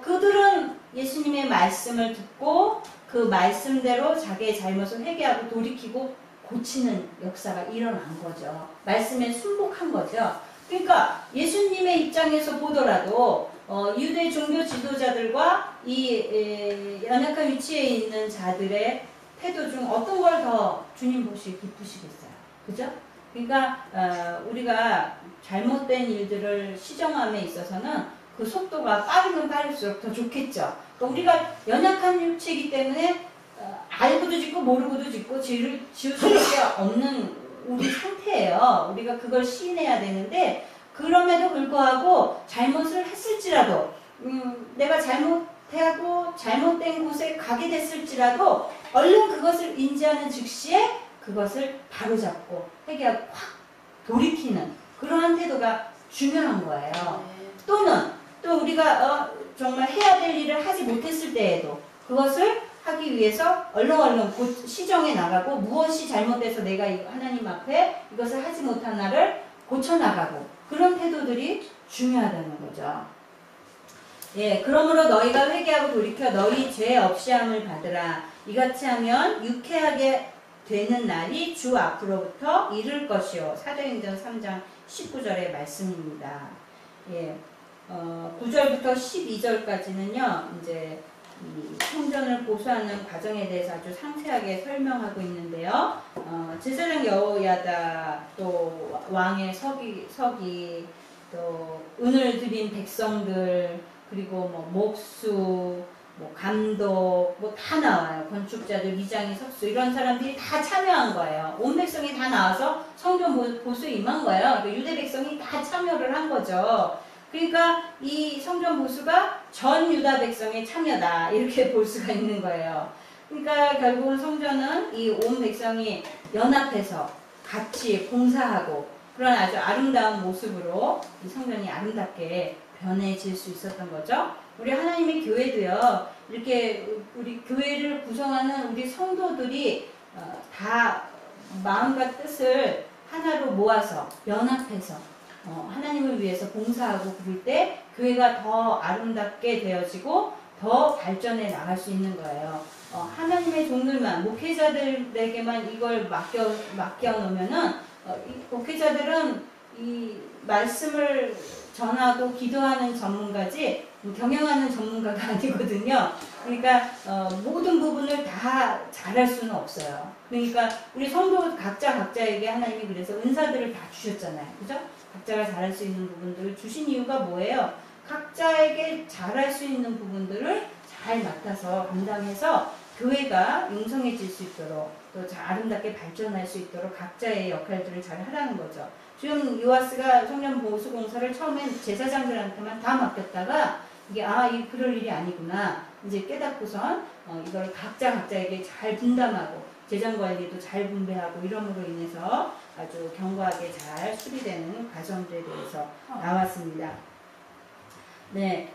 그들은 예수님의 말씀을 듣고 그 말씀대로 자기의 잘못을 회개하고 돌이키고 고치는 역사가 일어난 거죠. 말씀에 순복한 거죠. 그러니까 예수님의 입장에서 보더라도 유대 종교 지도자들과 이 연약한 위치에 있는 자들의 태도 중 어떤 걸 더 주님 보시기 기쁘시겠어요? 그죠? 그러니까 우리가 잘못된 일들을 시정함에 있어서는 그 속도가 빠르면 빠를수록 더 좋겠죠. 그러니까 우리가 연약한 위치이기 때문에 알고도 짓고 모르고도 짓고 지을 수밖에 없는 우리 상태예요. 우리가 그걸 시인해야 되는데 그럼에도 불구하고 잘못을 했을지라도 내가 잘못하고 잘못된 곳에 가게 됐을지라도 얼른 그것을 인지하는 즉시에 그것을 바로잡고 회개하고 확 돌이키는 그러한 태도가 중요한 거예요. 또는 또 우리가 정말 해야 될 일을 하지 못했을 때에도 그것을 하기 위해서 얼른 곧 시정해 나가고 무엇이 잘못돼서 내가 하나님 앞에 이것을 하지 못한 나를 고쳐나가고 그런 태도들이 중요하다는 거죠. 예, 그러므로 너희가 회개하고 돌이켜 너희 죄 없이 함을 받으라. 이같이 하면 유쾌하게 되는 날이 주 앞으로부터 이를 것이요. 사도행전 3장 19절의 말씀입니다. 예, 9절부터 12절까지는요. 이제 이 성전을 보수하는 과정에 대해서 아주 상세하게 설명하고 있는데요. 제사장 여호야다, 또 왕의 서기, 또 은을 드린 백성들, 그리고 뭐 목수, 뭐 감독, 뭐 다 나와요. 건축자들, 미장이, 석수 이런 사람들이 다 참여한 거예요. 온 백성이 다 나와서 성전 보수에 임한 거예요. 그러니까 유대 백성이 다 참여를 한 거죠. 그러니까 이 성전 보수가 전 유다 백성의 참여다 이렇게 볼 수가 있는 거예요. 그러니까 결국은 성전은 이 온 백성이 연합해서 같이 봉사하고 그런 아주 아름다운 모습으로 이 성전이 아름답게 변해질 수 있었던 거죠. 우리 하나님의 교회도요. 이렇게 우리 교회를 구성하는 우리 성도들이 다 마음과 뜻을 하나로 모아서 연합해서 하나님을 위해서 봉사하고 그럴 때 교회가 더 아름답게 되어지고 더 발전해 나갈 수 있는 거예요. 하나님의 종들만, 목회자들에게만 이걸 맡겨놓으면은 목회자들은 이 말씀을 전하고 기도하는 전문가지 경영하는 전문가가 아니거든요. 그러니까 모든 부분을 다 잘할 수는 없어요. 그러니까 우리 성도 각자에게 하나님이 그래서 은사들을 다 주셨잖아요. 그죠? 각자가 잘할 수 있는 부분들을 주신 이유가 뭐예요? 각자에게 잘할 수 있는 부분들을 잘 맡아서 감당해서 교회가 융성해질 수 있도록 또 아름답게 발전할 수 있도록 각자의 역할들을 잘 하라는 거죠. 지금 요아스가 성전 보수 공사를 처음엔 제사장들한테만 다 맡겼다가 이게 그럴 일이 아니구나 이제 깨닫고선 이걸 각자에게 잘 분담하고 재정 관리도 잘 분배하고 이럼으로 인해서 아주 견고하게 잘 수리되는 과정들에 대해서 나왔습니다. 네,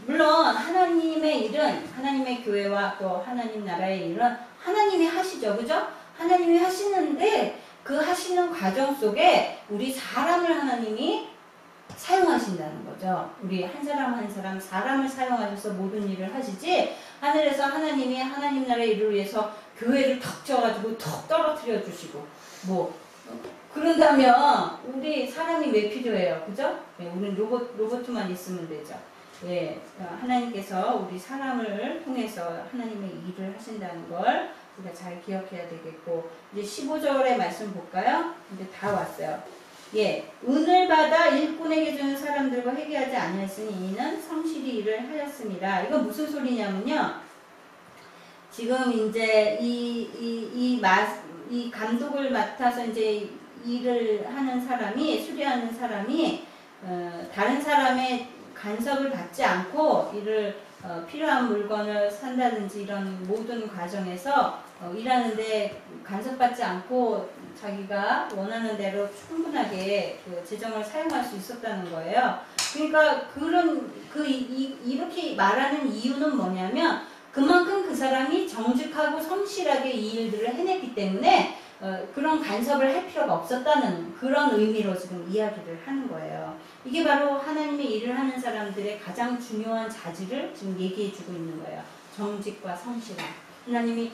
물론 하나님의 일은 하나님의 교회와 또 하나님 나라의 일은 하나님이 하시죠, 그죠? 하나님이 하시는데 그 하시는 과정 속에 우리 사람을 하나님이 사용하신다는 거죠. 우리 한 사람 한 사람 사람을 사용하셔서 모든 일을 하시지 하늘에서 하나님이 하나님 나라의 일을 위해서 교회를 턱 져가지고 턱 떨어뜨려 주시고 뭐 그런다면 우리 사람이 왜 필요해요? 그죠? 예, 우리는 로봇만 있으면 되죠. 예, 하나님께서 우리 사람을 통해서 하나님의 일을 하신다는 걸 우리가 잘 기억해야 되겠고 이제 15절의 말씀 볼까요? 이제 다 왔어요. 예, 은을 받아 일꾼에게 주는 사람들과 회개하지 아니했으니 이는 성실히 일을 하였습니다. 이건 무슨 소리냐면요. 지금 이제 이 감독을 맡아서 이제 일을 하는 사람이 수리하는 사람이 다른 사람의 간섭을 받지 않고 이를 필요한 물건을 산다든지 이런 모든 과정에서 일하는데 간섭받지 않고 자기가 원하는 대로 충분하게 그 재정을 사용할 수 있었다는 거예요. 그러니까 이렇게 말하는 이유는 뭐냐면 그만큼 그 사람이 정직하고 성실하게 이 일들을 해냈기 때문에 그런 간섭을 할 필요가 없었다는 그런 의미로 지금 이야기를 하는 거예요. 이게 바로 하나님의 일을 하는 사람들의 가장 중요한 자질을 지금 얘기해 주고 있는 거예요. 정직과 성실함. 하나님이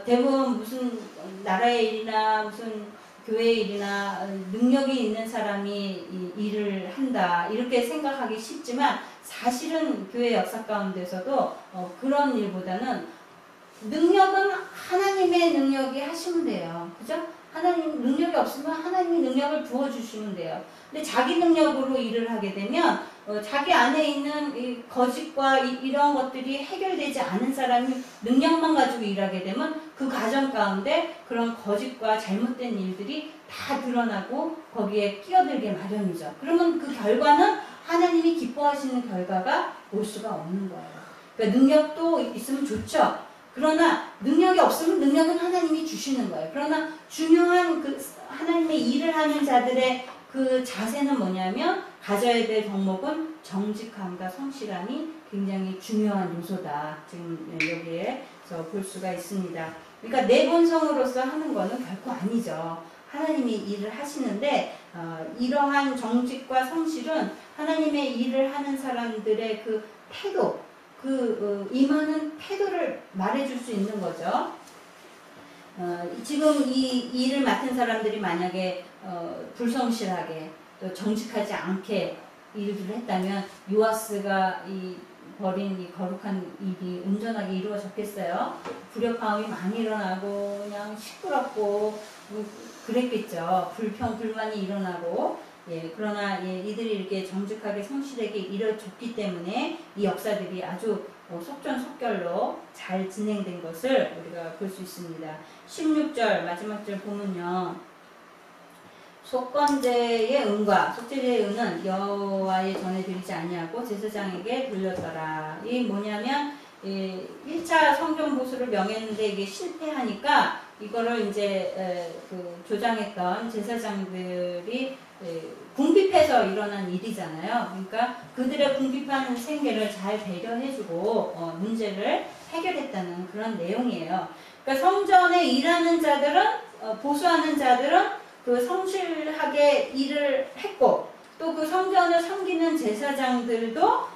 대부분 무슨 나라의 일이나 무슨 교회의 일이나 능력이 있는 사람이 일을 한다 이렇게 생각하기 쉽지만 사실은 교회 역사 가운데서도 그런 일보다는 능력은 하나님의 능력이 하시면 돼요. 그죠? 하나님 능력이 없으면 하나님이 능력을 부어주시면 돼요. 근데 자기 능력으로 일을 하게 되면 자기 안에 있는 이 거짓과 이런 것들이 해결되지 않은 사람이 능력만 가지고 일하게 되면 그 과정 가운데 그런 거짓과 잘못된 일들이 다 드러나고 거기에 끼어들게 마련이죠. 그러면 그 결과는 하나님이 기뻐하시는 결과가 올 수가 없는 거예요. 그러니까 능력도 있으면 좋죠. 그러나 능력이 없으면 능력은 하나님이 주시는 거예요. 그러나 중요한 그 하나님의 일을 하는 자들의 그 자세는 뭐냐면 가져야 될 덕목은 정직함과 성실함이 굉장히 중요한 요소다. 지금 여기에서 볼 수가 있습니다. 그러니까 내 본성으로서 하는 거는 결코 아니죠. 하나님이 일을 하시는데 이러한 정직과 성실은 하나님의 일을 하는 사람들의 그 태도, 임하는 태도를 말해줄 수 있는 거죠. 지금 이 일을 맡은 사람들이 만약에 불성실하게 또 정직하지 않게 일들을 했다면 요아스가 벌인 이 거룩한 일이 온전하게 이루어졌겠어요? 불협화음이 많이 일어나고 그냥 시끄럽고 그랬겠죠. 불평불만이 일어나고 그러나 이들이 이렇게 정직하게 성실하게 이뤄졌기 때문에 이 역사들이 아주 속전속결로 잘 진행된 것을 우리가 볼 수 있습니다. 16절 마지막 절 보면요. 속건제의 은과 속죄제의 은은 여호와에 전해드리지 아니하고 제사장에게 돌렸더라. 이 뭐냐면 1차 성전 보수를 명했는데 이게 실패하니까 이거를 이제 조장했던 제사장들이 궁핍해서 일어난 일이잖아요. 그러니까 그들의 궁핍한 생계를 잘 배려해주고 문제를 해결했다는 그런 내용이에요. 그러니까 성전에 일하는 자들은 보수하는 자들은 그 성실하게 일을 했고 또 그 성전을 섬기는 제사장들도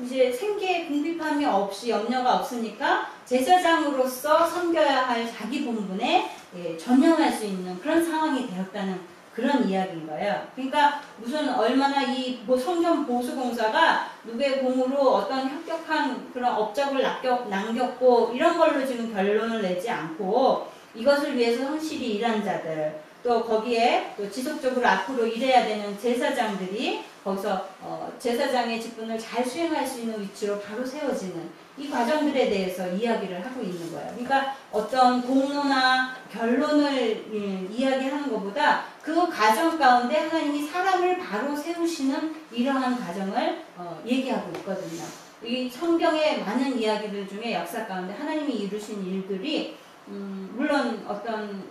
이제 생계에 궁핍함이 없이 염려가 없으니까 제사장으로서 섬겨야 할 자기 본분에 전념할 수 있는 그런 상황이 되었다는 그런 이야기인 거예요. 그러니까 무슨 얼마나 이 성전 보수공사가 누구의 공으로 어떤 혁혁한 그런 업적을 남겼고 이런 걸로 지금 결론을 내지 않고 이것을 위해서 성실히 일한 자들 또 거기에 또 지속적으로 앞으로 일해야 되는 제사장들이 거기서 제사장의 직분을 잘 수행할 수 있는 위치로 바로 세워지는 이 과정들에 대해서 이야기를 하고 있는 거예요. 그러니까 어떤 공로나 결론을 이야기하는 것보다 그 과정 가운데 하나님이 사람을 바로 세우시는 이러한 과정을 얘기하고 있거든요. 이 성경의 많은 이야기들 중에 역사 가운데 하나님이 이루신 일들이 물론 어떤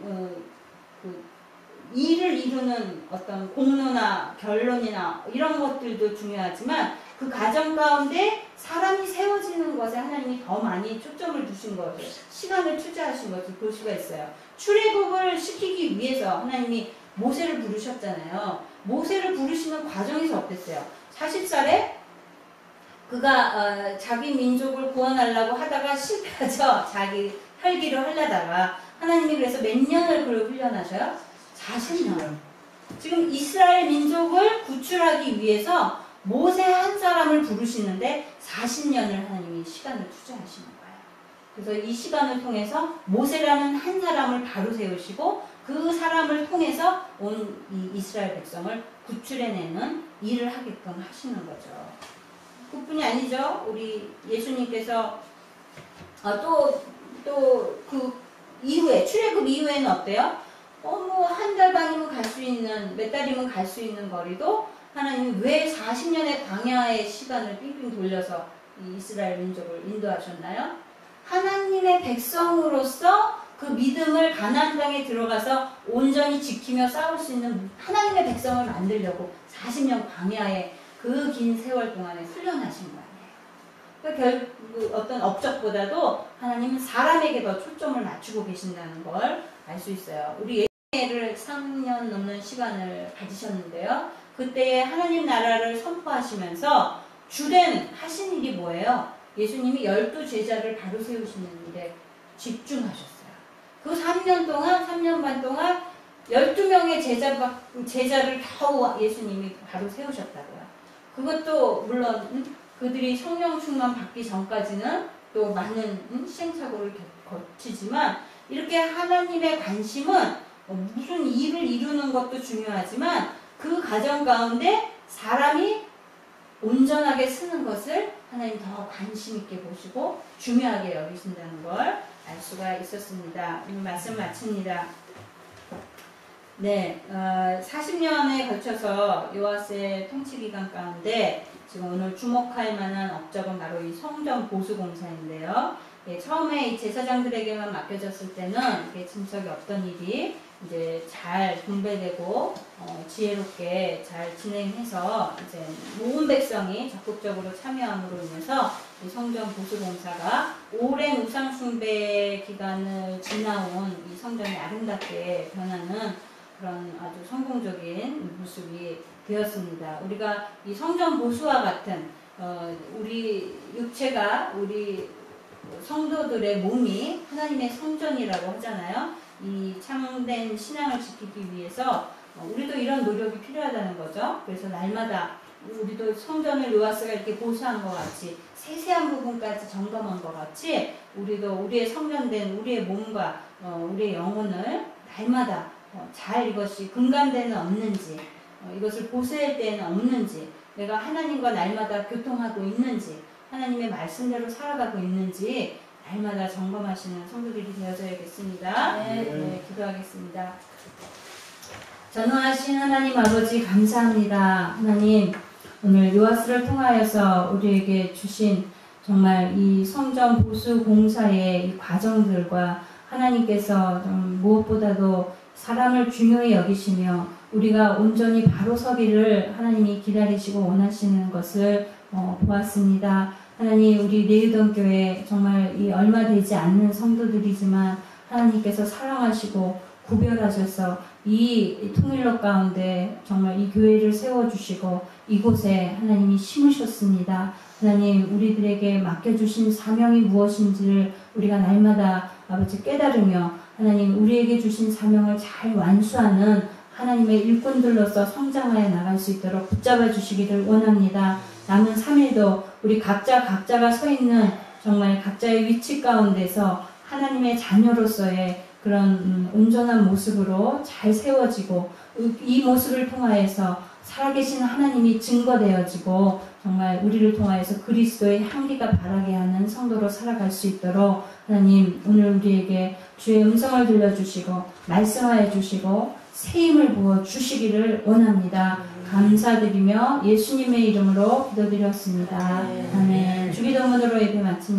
일을 이루는 어떤 공로나 결론이나 이런 것들도 중요하지만 그 과정 가운데 사람이 세워지는 것에 하나님이 더 많이 초점을 두신 것을 시간을 투자하신 것을 볼 수가 있어요. 출애굽을 시키기 위해서 하나님이 모세를 부르셨잖아요. 모세를 부르시는 과정에서 어땠어요? 40살에 그가 자기 민족을 구원하려고 하다가 실패하죠. 자기 혈기를 하려다가 하나님이 그래서 몇 년을 그를 훈련하셔요? 40년. 지금 이스라엘 민족을 구출하기 위해서 모세 한 사람을 부르시는데 40년을 하나님이 시간을 투자하시는 거예요. 그래서 이 시간을 통해서 모세라는 한 사람을 바로 세우시고 그 사람을 통해서 온 이 이스라엘 백성을 구출해내는 일을 하게끔 하시는 거죠. 그뿐이 아니죠. 우리 예수님께서 또 그 이후에 출애굽 이후에는 어때요? 뭐 한 달 반이면 갈 수 있는, 몇 달이면 갈 수 있는 거리도 하나님이 왜 40년의 광야의 시간을 빙빙 돌려서 이 이스라엘 민족을 인도하셨나요? 하나님의 백성으로서 그 믿음을 가나안 땅에 들어가서 온전히 지키며 싸울 수 있는 하나님의 백성을 만들려고 40년 광야의 그 긴 세월 동안에 훈련하신 거예요. 그러니까 결국 어떤 업적보다도 하나님은 사람에게 더 초점을 맞추고 계신다는 걸 알 수 있어요. 우리 예수님을 3년 넘는 시간을 가지셨는데요. 그때 하나님 나라를 선포하시면서 주된 하신 일이 뭐예요? 예수님이 12제자를 바로 세우시는 일에 집중하셨어요. 그 3년 반 동안 12명의 제자를 겨우 예수님이 바로 세우셨다고요. 그것도 물론 그들이 성령 충만 받기 전까지는 또 많은 시행착오를 거치지만 이렇게 하나님의 관심은 무슨 일을 이루는 것도 중요하지만 그 과정 가운데 사람이 온전하게 쓰는 것을 하나님 더 관심 있게 보시고 중요하게 여기신다는 걸 알 수가 있었습니다. 오늘 말씀 마칩니다. 네, 40년에 걸쳐서 요아스의 통치 기간 가운데 지금 오늘 주목할 만한 업적은 바로 이 성전 보수 공사인데요. 예, 처음에 이 제사장들에게만 맡겨졌을 때는 이게 진척이 없던 일이 이제 잘 분배되고 지혜롭게 잘 진행해서 이제 모든 백성이 적극적으로 참여함으로 인해서 이 성전 보수 공사가 오랜 우상 숭배 기간을 지나온 이 성전이 아름답게 변하는 그런 아주 성공적인 모습이 되었습니다. 우리가 이 성전 보수와 같은 우리 육체가 우리 성도들의 몸이 하나님의 성전이라고 하잖아요. 이 참된 신앙을 지키기 위해서 우리도 이런 노력이 필요하다는 거죠. 그래서 날마다 우리도 성전을 요아스가 이렇게 보수한 것 같이 세세한 부분까지 점검한 것 같이 우리도 우리의 성전된 우리의 몸과 우리의 영혼을 날마다 잘 이것이 근감대는 없는지 이것을 보수할 때는 없는지 내가 하나님과 날마다 교통하고 있는지 하나님의 말씀대로 살아가고 있는지 날마다 점검하시는 성도들이 되어져야겠습니다. 네, 기도하겠습니다. 전능하신 하나님 아버지 감사합니다. 하나님 오늘 요아스를 통하여서 우리에게 주신 정말 이 성전 보수 공사의 이 과정들과 하나님께서 무엇보다도 사람을 중요히 여기시며 우리가 온전히 바로 서기를 하나님이 기다리시고 원하시는 것을 보았습니다. 하나님 우리 내유동교회 정말 이 얼마 되지 않는 성도들이지만 하나님께서 사랑하시고 구별하셔서 이 통일로 가운데 정말 이 교회를 세워주시고 이곳에 하나님이 심으셨습니다. 하나님 우리들에게 맡겨주신 사명이 무엇인지를 우리가 날마다 아버지 깨달으며 하나님 우리에게 주신 사명을 잘 완수하는 하나님의 일꾼들로서 성장하여 나갈 수 있도록 붙잡아 주시기를 원합니다. 남은 3일도 우리 각자가 서 있는 정말 각자의 위치 가운데서 하나님의 자녀로서의 그런 온전한 모습으로 잘 세워지고 이 모습을 통하여서 살아계신 하나님이 증거되어지고 정말 우리를 통하여서 그리스도의 향기가 바라게 하는 성도로 살아갈 수 있도록 하나님 오늘 우리에게 주의 음성을 들려주시고 말씀하여 주시고 새 힘을 부어주시기를 원합니다. 감사드리며 예수님의 이름으로 기도드렸습니다. 아멘. 주기도문으로 예배 마칩니다.